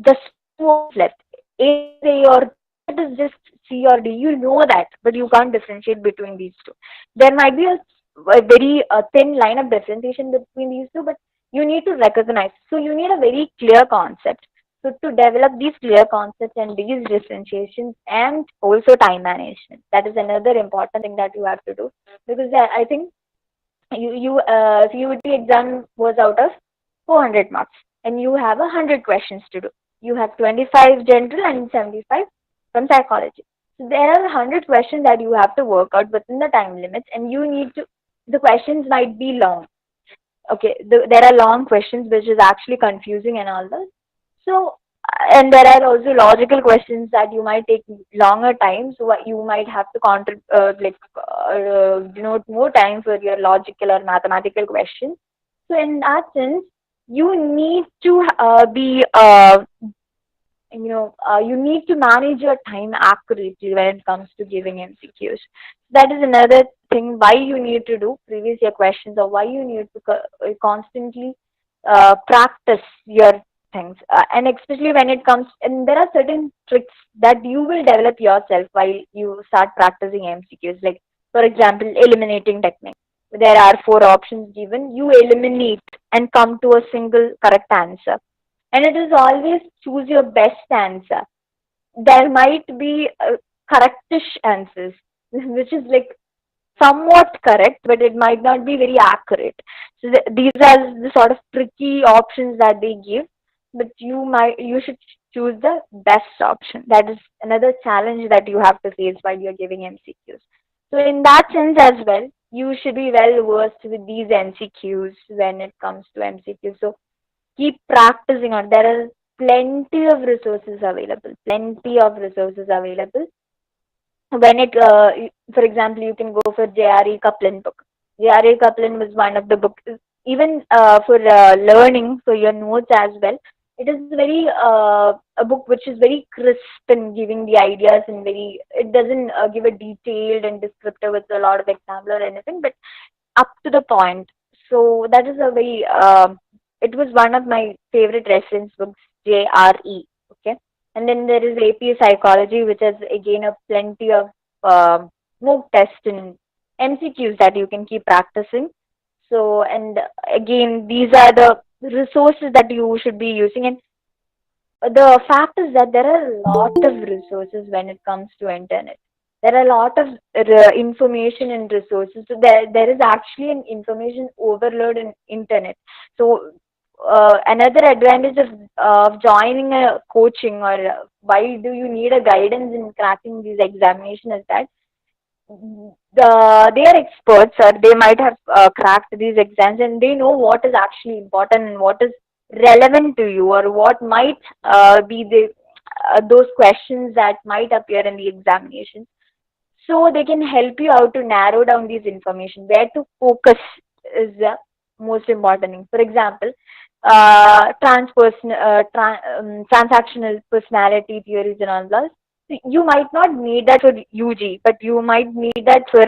just two options left, A or B. It is just C or D. You know that, but you can't differentiate between these two. There might be a very thin line of differentiation between these two, but you need to recognize. So you need a very clear concept. So to develop these clear concepts and these differentiations and also time management, that is another important thing that you have to do, because I think CUT exam was out of 400 marks, and you have 100 questions to do. You have 25 general and 75 from psychology. So there are 100 questions that you have to work out within the time limits, and you need to. The questions might be long. Okay, there are long questions which is actually confusing and all that. So, and there are also logical questions that you might take longer time. So you might have to denote more time for your logical or mathematical questions. So in that sense, you need to be you need to manage your time accurately when it comes to giving MCQs. That is another thing why you need to do previous year questions, or why you need to constantly practice your things. And especially when it comes, and there are certain tricks that you will develop yourself while you start practicing MCQs. Like, for example, eliminating technique. There are four options given. You eliminate and come to a single correct answer, and it is always choose your best answer. There might be correctish answers, which is like somewhat correct, but it might not be very accurate. So these are the sort of tricky options that they give, but you should choose the best option. That is another challenge that you have to face while you're giving MCQs. So in that sense as well, you should be well versed with these MCQs when it comes to MCQs. So keep practicing on. There are plenty of resources available. Plenty of resources available. When it, for example, you can go for J.R.E. Kaplan book. J.R.E. Kaplan was one of the books, even for learning for your notes as well. It is very a book which is very crisp in giving the ideas, and very, it doesn't give a detailed and descriptive with a lot of example or anything, but up to the point. So that is a very it was one of my favorite reference books, JRE. Okay, and then there is AP Psychology, which has again a plenty of mock tests and MCQs that you can keep practicing. So, and again, these are the resources that you should be using. And the fact is that there are a lot of resources when it comes to internet. There are a lot of information and resources. So there is actually an information overload in internet. So another advantage of joining a coaching, or why do you need a guidance in cracking these examinations, is that they are experts, or they might have cracked these exams, and they know what is actually important and what is relevant to you, or what might be the those questions that might appear in the examination. So they can help you out to narrow down these information. Where to focus is the most important thing. For example, transactional personality theories and all that. You might not need that for UG, but you might need that for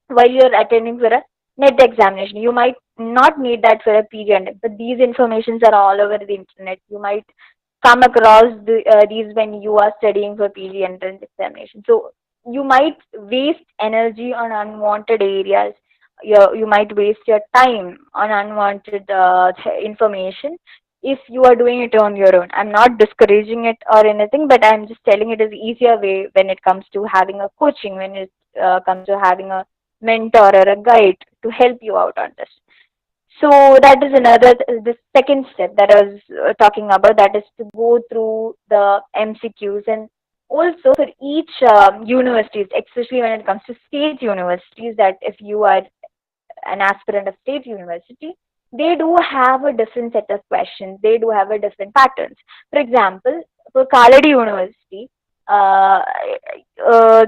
while you're attending for a NET examination. You might not need that for a PG, but these informations are all over the internet. You might come across these when you are studying for PG entrance examination. So you might waste energy on unwanted areas. You might waste your time on unwanted information if you are doing it on your own. I'm not discouraging it or anything, but I'm just telling it is easier way when it comes to having a coaching, when it comes to having a mentor or a guide to help you out on this. So that is another, the second step that I was talking about, that is to go through the MCQs. And also for each universities, especially when it comes to state universities, that if you are an aspirant of state university, they do have a different set of questions. They do have a different patterns. For example, for Kaladi University, uh, uh,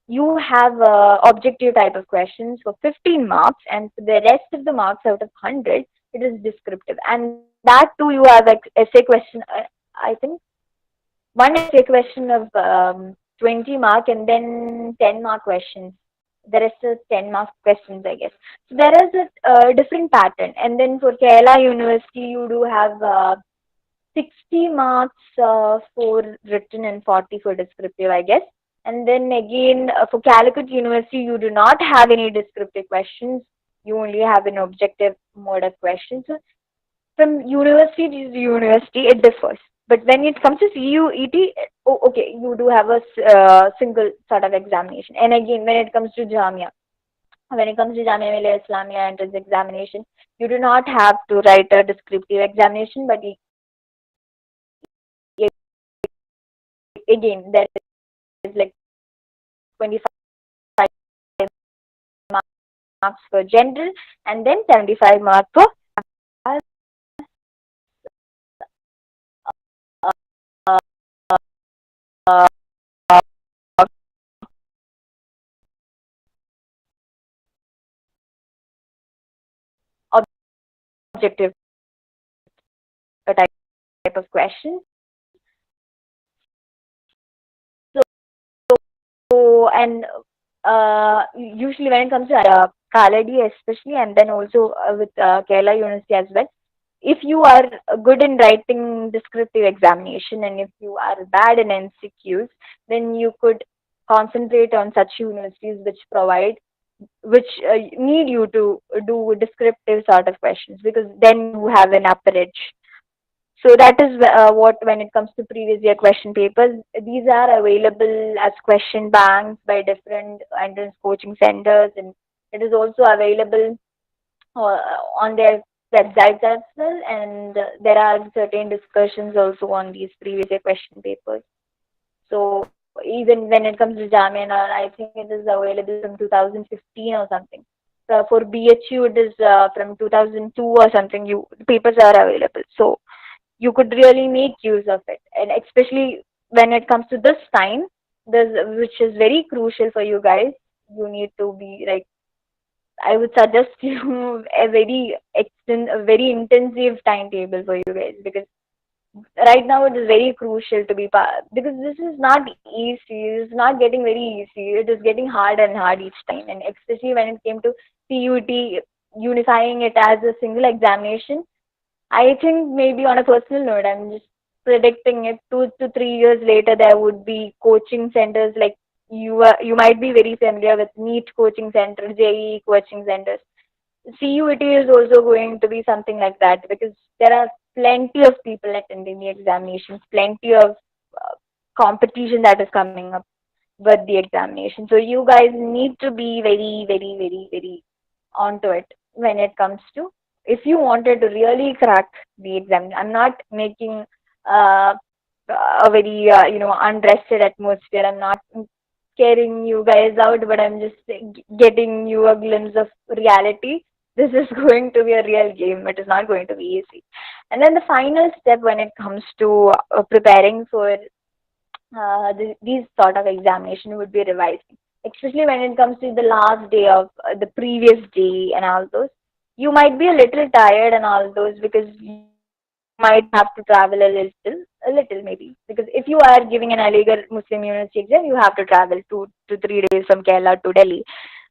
you have objective type of questions for 15 marks, and for the rest of the marks out of 100, it is descriptive. And that too, you have essay question, I think one essay question of 20 mark, and then 10 mark questions the rest is 10 mark questions, I guess. So there is a different pattern. And then for Kerala University, you do have 60 marks for written and 40 for descriptive, I guess. And then again, for Calicut University, you do not have any descriptive questions. You only have an objective mode of questions. So from university to university, it differs. But when it comes to CUET, oh, okay, you do have a single sort of examination. And again, when it comes to Jamia Milia Islamia entrance examination, you do not have to write a descriptive examination, but again, there is like 25 marks for general and then 75 marks for uh, objective type of question. So, and usually when it comes to Kaladi especially, and then also with Kerala University as well, if you are good in writing descriptive examination and if you are bad in MCQs, then you could concentrate on such universities which need you to do descriptive sort of questions, because then you have an upper edge. So that is what, when it comes to previous year question papers, these are available as question banks by different entrance coaching centers, and it is also available uh, on their websites as well. And there are certain discussions also on these previous year question papers. So even when it comes to Jamia, I think it is available from 2015 or something. For BHU, it is from 2002 or something. The papers are available. So you could really make use of it, and especially when it comes to this time, which is very crucial for you guys. You need to be like, I would suggest you a very intensive timetable for you guys, because right now it is very crucial to be part, because this is not easy. It's not getting very easy. It is getting hard and hard each time, and especially when it came to CUT, unifying it as a single examination. I think maybe on a personal note, I'm just predicting it 2 to 3 years later, there would be coaching centers like you might be very familiar with NET coaching center, JEE coaching centers. CUET is also going to be something like that, because there are plenty of people attending the examinations, plenty of competition that is coming up with the examination. So you guys need to be very, very, very, very onto it when it comes to, if you wanted to really crack the exam. I'm not making uh, a very unrested atmosphere. I'm not scaring you guys out, but I'm just getting you a glimpse of reality. This is going to be a real game. It is not going to be easy. And then the final step when it comes to preparing for these sort of examination would be revising, especially when it comes to the last day of the previous day and all those. You might be a little tired and all those, because you might have to travel a little maybe. Because if you are giving an Aligarh Muslim University exam, you have to travel 2 to 3 days from Kerala to Delhi.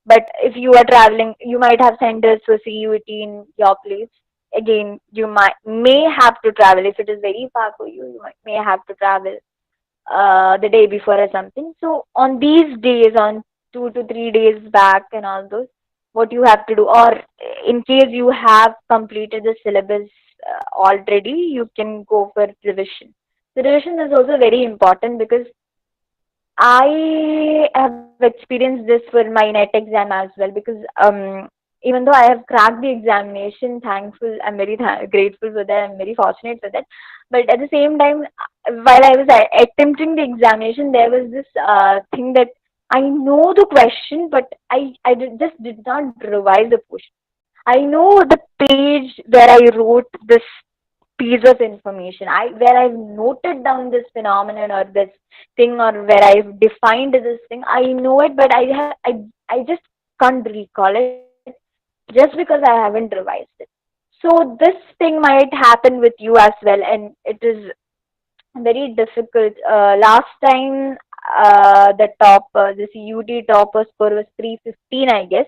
But if you are traveling, you might have centers for CUET in your place. Again, you may have to travel if it is very far for you. May have to travel the day before or something. So on these days, on 2 to 3 days back and all those, what you have to do, or in case you have completed the syllabus already, you can go for revision. The revision is also very important, because I have experienced this for my NET exam as well, because even though I have cracked the examination, thankful, I'm very grateful for that, I'm very fortunate for that. But at the same time, while I was attempting the examination, there was this thing that I know the question, but just did not revise the question. I know the page where I wrote this piece of information, where I've noted down this phenomenon or this thing, or where I've defined this thing. I know it, but I just can't recall it, just because I haven't revised it. So this thing might happen with you as well, and it is very difficult. Last time the top, the CUT topper score was 315, I guess.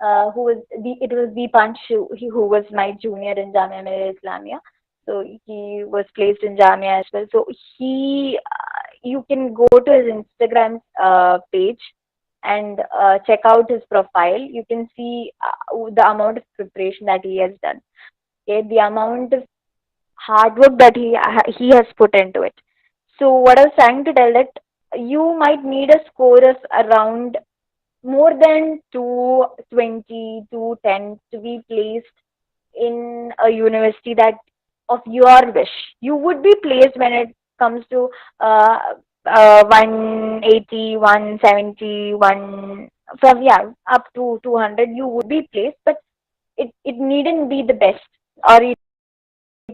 Who was it was Deepansh, who was my junior in Jamia Milia Islamia. So he was placed in Jamia as well. So you can go to his Instagram page and check out his profile. You can see the amount of preparation that he has done. Okay, the amount of hard work that he has put into it. So what I was trying to tell that you might need a score of around more than 220, 210 to be placed in a university that of your wish. You would be placed when it comes to 180, 170, 1 from yeah up to 200. You would be placed, but it needn't be the best, or it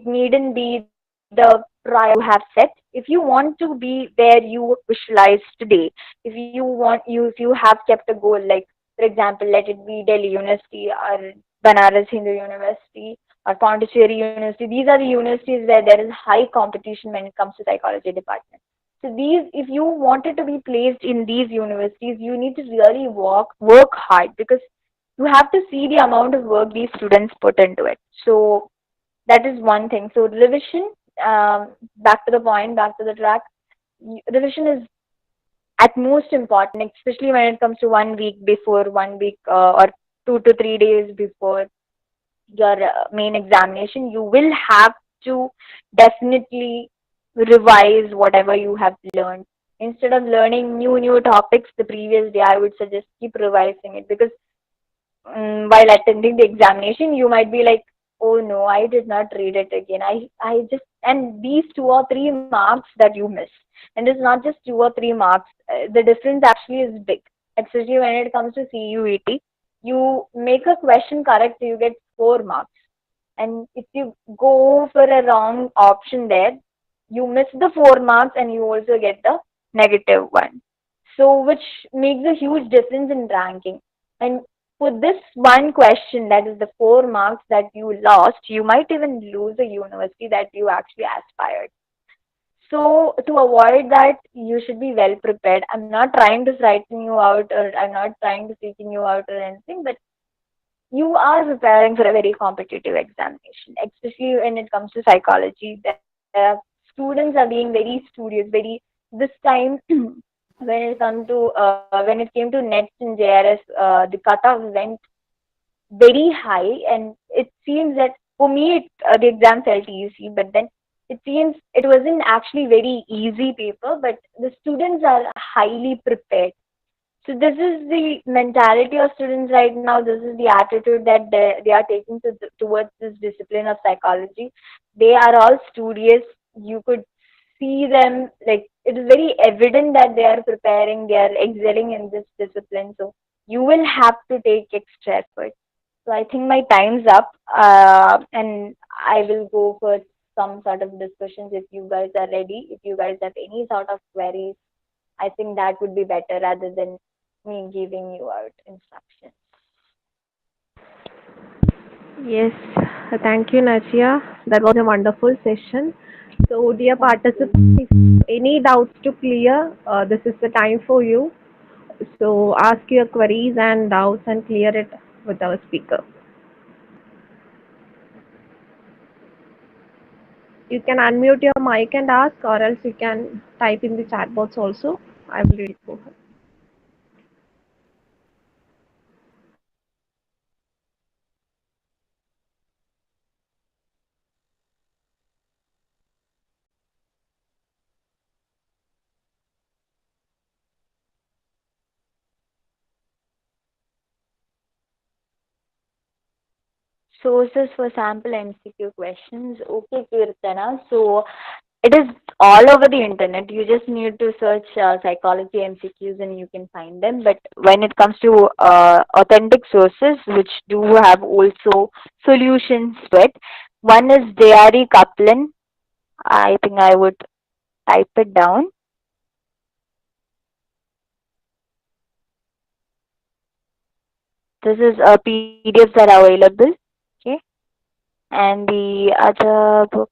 needn't be the priority you have set. If you want to be where you visualize today, if you have kept a goal, like for example, let it be Delhi University or Banaras Hindu University or Pondicherry University. These are the universities where there is high competition when it comes to psychology department. So these, if you wanted to be placed in these universities, you need to really work hard, because you have to see the amount of work these students put into it. So that is one thing. So revision, back to the point, back to the track. Revision is at most important, especially when it comes to 1 week before, 1 week or 2 to 3 days before your main examination. You will have to definitely revise whatever you have learned. Instead of learning new topics the previous day, I would suggest keep revising it, because while attending the examination, you might be like, oh no, I did not read it again. I just, and these 2 or 3 marks that you miss, and it's not just 2 or 3 marks, the difference actually is big, especially when it comes to CUET. You make a question correct, you get 4 marks. And if you go for a wrong option there, you miss the 4 marks and you also get the -1. So, which makes a huge difference in ranking. And for this one question, that is the 4 marks that you lost, you might even lose a university that you actually aspired. So, to avoid that, you should be well prepared. I'm not trying to frighten you out, or I'm not trying to freaking you out or anything, but you are preparing for a very competitive examination, especially when it comes to psychology. The students are being very studious, very this time. When it come to when it came to NET and JRF, the cutoff went very high, and it seems that for me, the exam felt easy, but then it seems it wasn't actually very easy paper, but the students are highly prepared. So this is the mentality of students right now. This is the attitude that they are taking towards this discipline of psychology. They are all studious. You could see them, like it is very evident that they are preparing, they are excelling in this discipline. So you will have to take extra effort. So I think my time's up, and I will go for some sort of discussions if you guys are ready. If you guys have any sort of queries, I think that would be better rather than me giving you out instructions. Yes, thank you, Najiya. That was a wonderful session. So, dear Thank you. participants, if you have any doubts to clear, this is the time for you. So, ask your queries and doubts and clear it with our speaker. You can unmute your mic and ask, or else you can type in the chat box also. I will read it for her. Sources for sample MCQ questions. Okay, Kirtana. So it is all over the internet. You just need to search psychology MCQs and you can find them. But when it comes to authentic sources, which do have also solutions to it, one is J.R.E. Kaplan. I think I would type it down. This is PDFs that are available. Okay. And the other book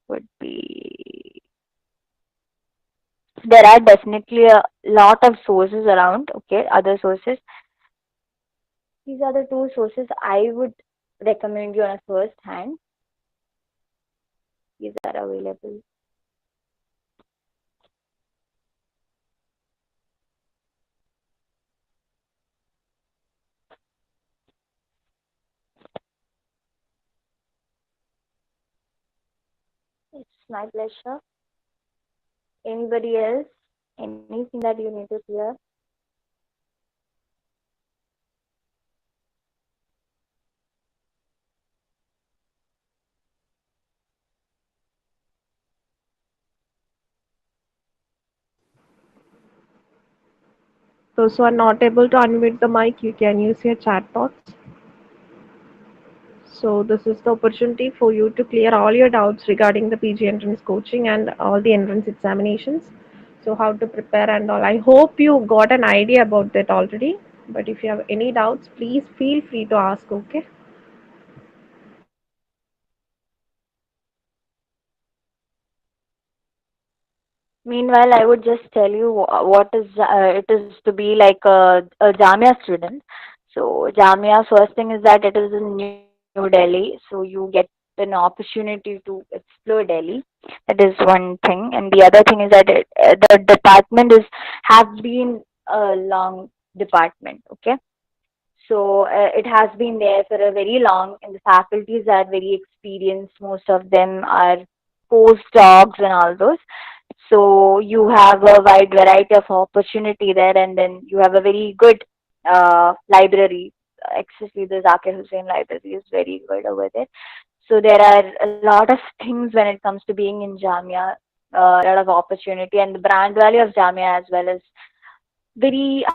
would be There are definitely a lot of sources around, okay, other sources. These are the two sources I would recommend you on a first hand. These are available. It's my pleasure. Anybody else? Anything that you need to clear? Those who are not able to unmute the mic, you can use your chat box. So this is the opportunity for you to clear all your doubts regarding the PG entrance coaching and all the entrance examinations. So how to prepare and all. I hope you got an idea about that already. But if you have any doubts, please feel free to ask, okay? Meanwhile, I would just tell you what is it is to be like a Jamia student. So Jamia, first thing is that it is in New Delhi, so you get an opportunity to explore Delhi. That is one thing, and the other thing is that the department is have been a long department. Okay, so it has been there for a very long, and the faculties are very experienced. Most of them are postdocs and all those. So you have a wide variety of opportunity there, and then you have a very good library. Especially the Zakir Hussain library is very good over there. So there are a lot of things when it comes to being in Jamia, a lot of opportunity, and the brand value of Jamia as well as very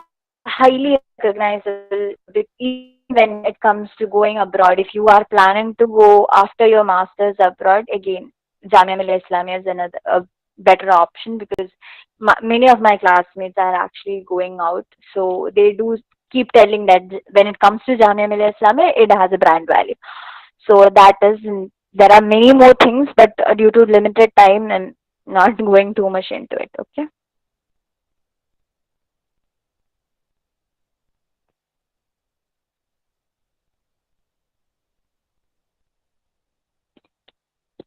highly recognizable even when it comes to going abroad. If you are planning to go after your master's abroad, again, Jamia Milia Islamia is another a better option because many of my classmates are actually going out. So they do keep telling that when it comes to Jamia Milia Islamia, it has a brand value. So that is, there are many more things, but due to limited time, I'm not going too much into it. Okay.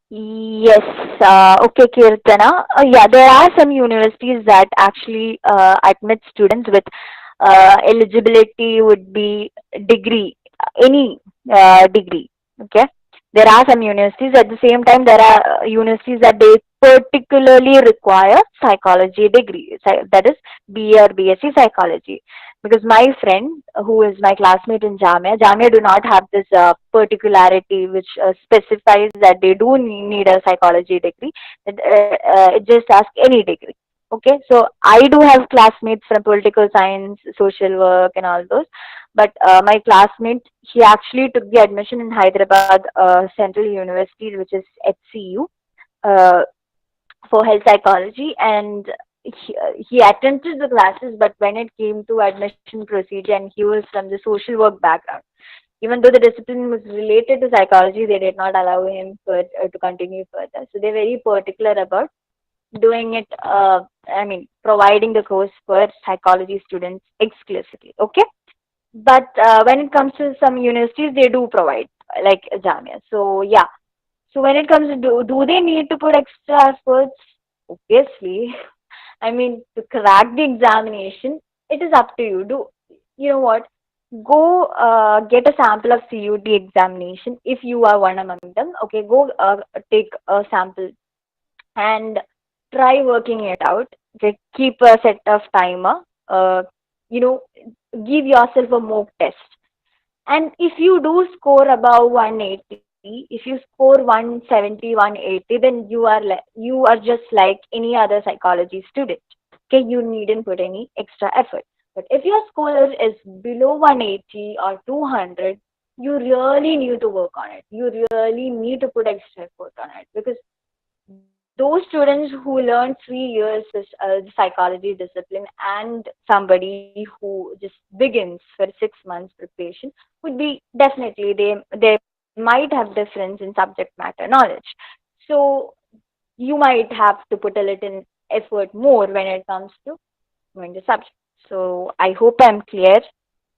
Yes, okay, Kirtana. Yeah, there are some universities that actually admit students with eligibility would be degree, any degree. Okay, there are some universities. At the same time, there are universities that they particularly require psychology degree. That is BA or BSc psychology. Because my friend, who is my classmate in Jamia do not have this particularity which specifies that they do need a psychology degree. It just asks any degree. Okay, so I do have classmates from political science, social work, and all those. But my classmate, he actually took the admission in Hyderabad Central University, which is HCU. Uh, for health psychology, and he attended the classes, but when it came to admission procedure, and he was from the social work background, even though the discipline was related to psychology, they did not allow him to continue further. So they're very particular about doing it, I mean, providing the course for psychology students exclusively. Okay, but when it comes to some universities, they do provide like Jamia. So yeah, so when it comes to do they need to put extra efforts? Obviously. I mean, to crack the examination, it is up to you. Do you know what? Go get a sample of CUT examination if you are one among them. Okay, go take a sample and try working it out. Okay, keep a set of timer. You know, give yourself a mock test, and if you do score above 180, if you score 170, 180, then you are just like any other psychology student. Okay, you needn't put any extra effort. But if your score is below 180 or 200, you really need to work on it. You really need to put extra effort on it because those students who learn 3 years psychology discipline and somebody who just begins for 6 months preparation would be definitely they might have difference in subject matter knowledge. So you might have to put a little effort more when it comes to knowing the subject. So I hope I'm clear.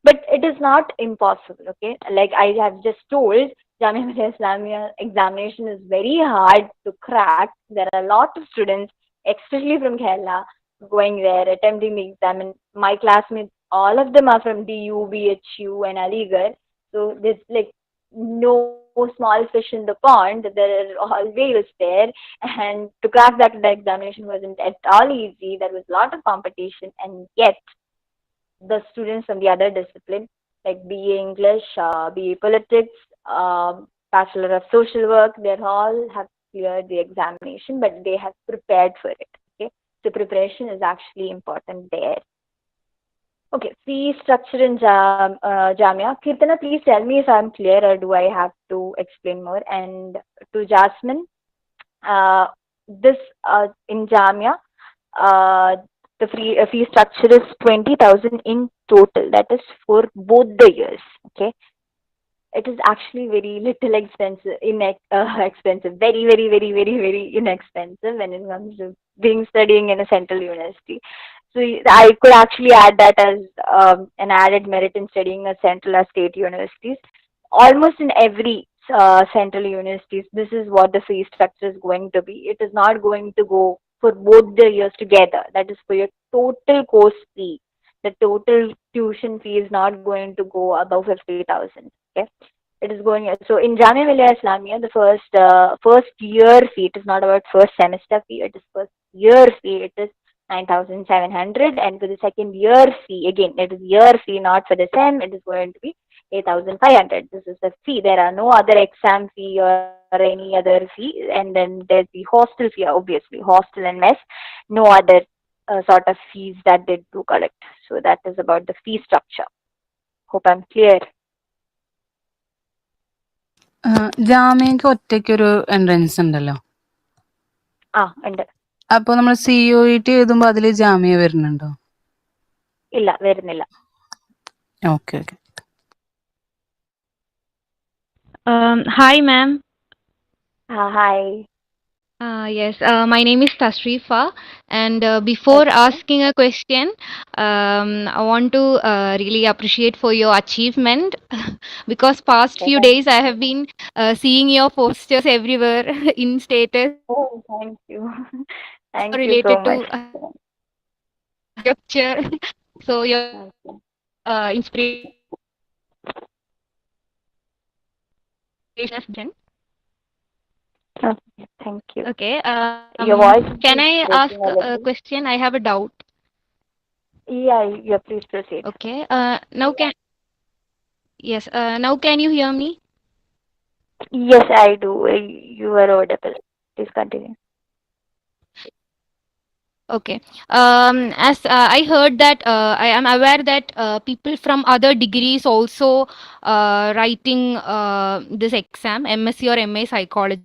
But it is not impossible, okay? Like I have just told, Jamia Milia Islamia examination is very hard to crack. There are a lot of students, especially from Kerala, going there, attempting the exam. And my classmates, all of them are from DU, BHU, and Aligarh. So there's like no small fish in the pond. There are all whales there. And to crack that the examination wasn't at all easy. There was a lot of competition. And yet, the students from the other discipline, like BA English, BA Politics, Bachelor of Social Work, they all have cleared the examination, but they have prepared for it. Okay, so preparation is actually important there. Okay, fee structure in Jamia. Kirtana, please tell me if I'm clear or do I have to explain more? And to Jasmine, uh, this in Jamia, uh, the fee structure is 20,000 in total. That is for both the years. Okay, it is actually very little expensive, expensive, very inexpensive when it comes to being studying in a central university. So I could actually add that as an added merit in studying a central or state universities. Almost in every central universities, this is what the fee structure is going to be. It is not going to go for both the years together. That is for your total course fee. The total tuition fee is not going to go above 50,000. Okay, it is going. So in Jamia Milia Islamia, the first year fee, it is not about first semester fee. It is first year fee. It is 9,700, and for the second year fee, again it is year fee, not for the sem. It is going to be 8,500. This is the fee. There are no other exam fee or any other fee, and then there's the hostel fee, obviously hostel and mess. No other sort of fees that they do collect. So that is about the fee structure. Hope I'm clear. ജാമ്യക്ക് ഒറ്റയ്ക്കൊരു entrance ഉണ്ടല്ലോ. ഉണ്ട്. അപ്പൊ നമ്മൾ CUET എഴുതുമ്പോ അതില് ജാമ്യ വരുന്നുണ്ടോ? ഇല്ല, വരുന്നില്ല. Okay okay. Hi, ma'am. Hi. Yes, my name is Tasrifa, and before Okay. asking a question, I want to really appreciate for your achievement because past few Okay. days I have been seeing your posters everywhere in status Oh, thank you. Thank you so related to much. your picture. So your Okay. inspiration has been. Okay, thank you. Okay. Your voice Can is I ask breaking a a little. question? I have a doubt. Yeah, please proceed. Okay. Now can yes. Now can you hear me? Yes, I do. You are audible. Please continue. Okay. As I heard that I am aware that people from other degrees also writing this exam, MSc or MA psychology.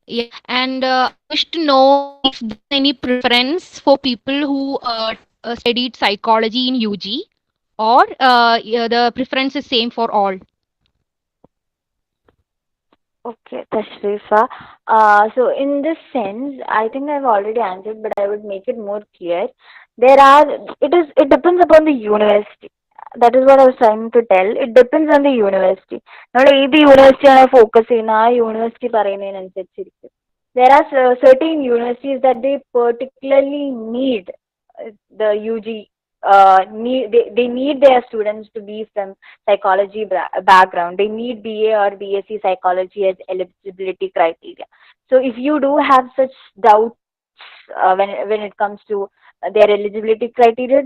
Yeah, and I wish to know if there's any preference for people who studied psychology in UG, or yeah, the preference is same for all. Okay, Tashrifa. So in this sense, I think I've already answered, but I would make it more clear. It depends upon the university. That is what I was trying to tell. It depends on the university. Not every university I focus in a university പറയുന്നതിനനുസരിച്ചിരിക്കും. There are certain universities that they particularly need the UG they need their students to be from psychology background. They need BA or BSc psychology as eligibility criteria. So if you do have such doubts when it comes to their eligibility criteria,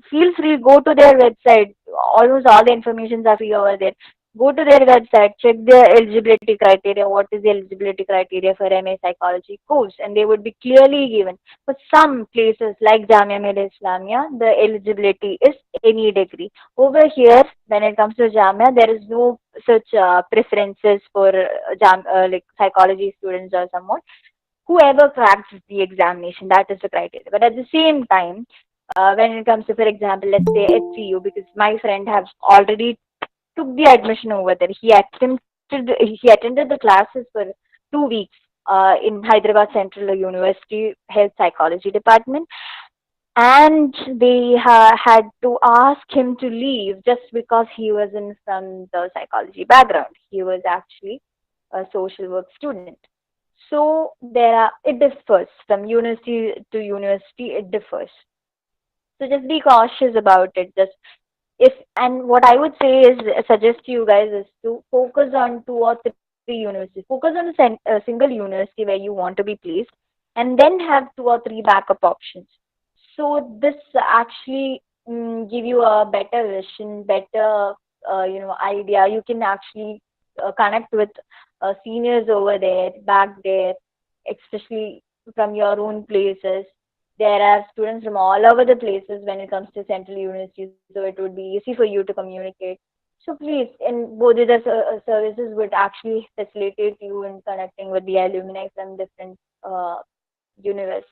feel free, go to their website. Almost all the informations are free over there. Go to their website, check their eligibility criteria. What is the eligibility criteria for MA psychology course? And they would be clearly given. For some places like Jamia Milia Islamia, the eligibility is any degree. Over here, when it comes to Jamia, there is no such preferences for like psychology students or someone. Whoever cracks the examination, that is the criteria. But at the same time, when it comes to, for example, let's say HCU, because my friend has already took the admission over there. He attended the classes for 2 weeks in Hyderabad Central University Health Psychology Department. And they had to ask him to leave just because he wasn't from the psychology background. He was actually a social work student. So it differs from university to university. It differs. So just be cautious about it. Just if and what I would say is suggest to you guys is to focus on 2 or 3 universities. Focus on a single university where you want to be placed, and then have 2 or 3 backup options. So this actually give you a better vision, better idea. You can actually connect with seniors over there, back there, especially from your own places. There are students from all over the places when it comes to central universities, so it would be easy for you to communicate. So please, in both of the services would actually facilitate you in connecting with the alumni from different universities.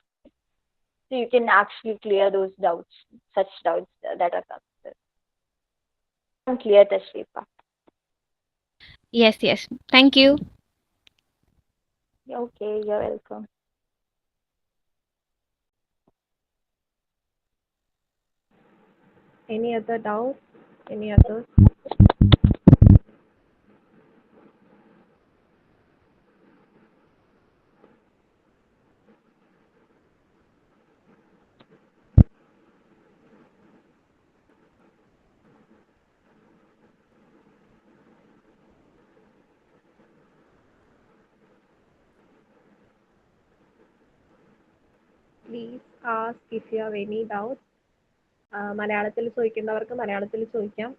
So you can actually clear those doubts, such doubts that are coming. I'm clear, Tashrifa. Yes, yes. Thank you. Okay, you're welcome. Any other doubts? Any others? Please ask if you have any doubts. മലയാളത്തിൽ ചോദിക്കുന്നവർക്ക് മലയാളത്തിൽ ചോദിക്കാം.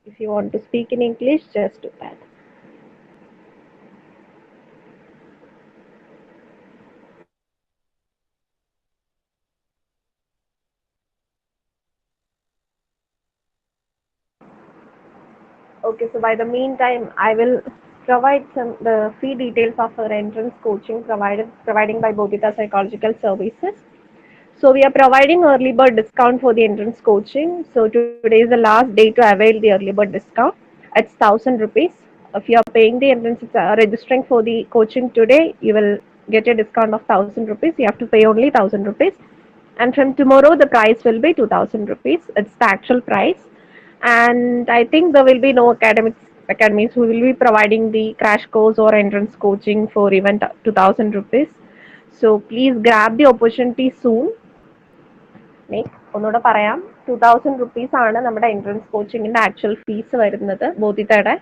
If you want to speak in English, just do that. Okay, so by the meantime, I will provide the fee details of our entrance coaching providing by Bodhita Psychological Services. So we are providing early bird discount for the entrance coaching. So today is the last day to avail the early bird discount. It's 1,000 rupees. If you are paying the entrance, registering for the coaching today, you will get a discount of 1,000 rupees. You have to pay only 1,000 rupees. And from tomorrow, the price will be 2,000 rupees. It's the actual price. And I think there will be no academies who will be providing the crash course or entrance coaching for even 2,000 rupees. So please grab the opportunity soon. ഒന്നുകൂടെ പറയാം, 2,000 rupees ആണ് നമ്മുടെ entrance കോച്ചിങ്ങിന്റെ actual fees വരുന്നത് ബോധിതയുടെ.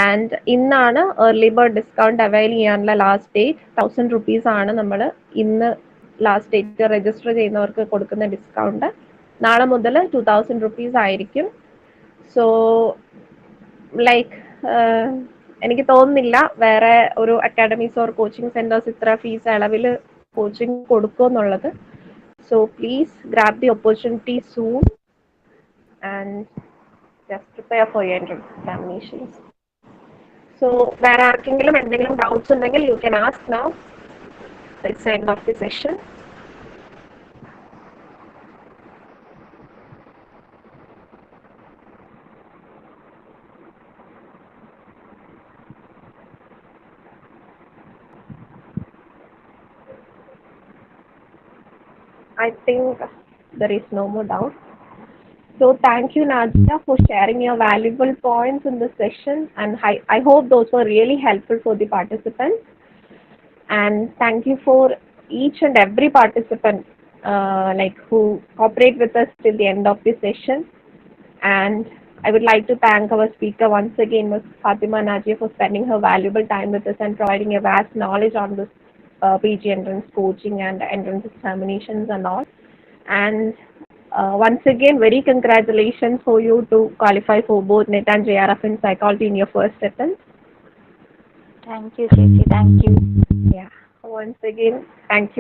And ഇന്നാണ് early bird discount avail ചെയ്യാനുള്ള last date. 1,000 rupees ആണ് നമ്മൾ ഇന്ന് ലാസ്റ്റ് ഡേറ്റ് രജിസ്റ്റർ ചെയ്യുന്നവർക്ക് കൊടുക്കുന്ന ഡിസ്കൗണ്ട്. നാളെ മുതൽ 2,000 rupees ആയിരിക്കും. സോ ലൈക്ക് എനിക്ക് തോന്നുന്നില്ല വേറെ ഒരു അക്കാഡമീസ് ഓർ കോച്ചിങ് സെന്റേഴ്സ് ഇത്ര ഫീസ് അളവിൽ coaching കൊടുക്കുമെന്നുള്ളത്. So please grab the opportunity soon and just prepare for your entrance examinations. So വേറെ ആർക്കെങ്കിലും എന്തെങ്കിലും doubts ഉണ്ടെങ്കിൽ you can ask now. It's the end of the session. I think there is no more doubt. So thank you, Najiya, for sharing your valuable points in this session, and I hope those were really helpful for the participants. And thank you for each and every participant who cooperate with us till the end of the session. And I would like to thank our speaker once again, Ms. Fathima Najiya, for spending her valuable time with us and providing a vast knowledge on this PG entrance coaching and entrance examinations and all. And once again, very congratulations for you to qualify for both NET and JRF in psychology in your first attempt. Thank you, Stacey. Thank you. Yeah. Once again, thank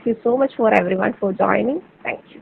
you so much for everyone for joining. Thank you.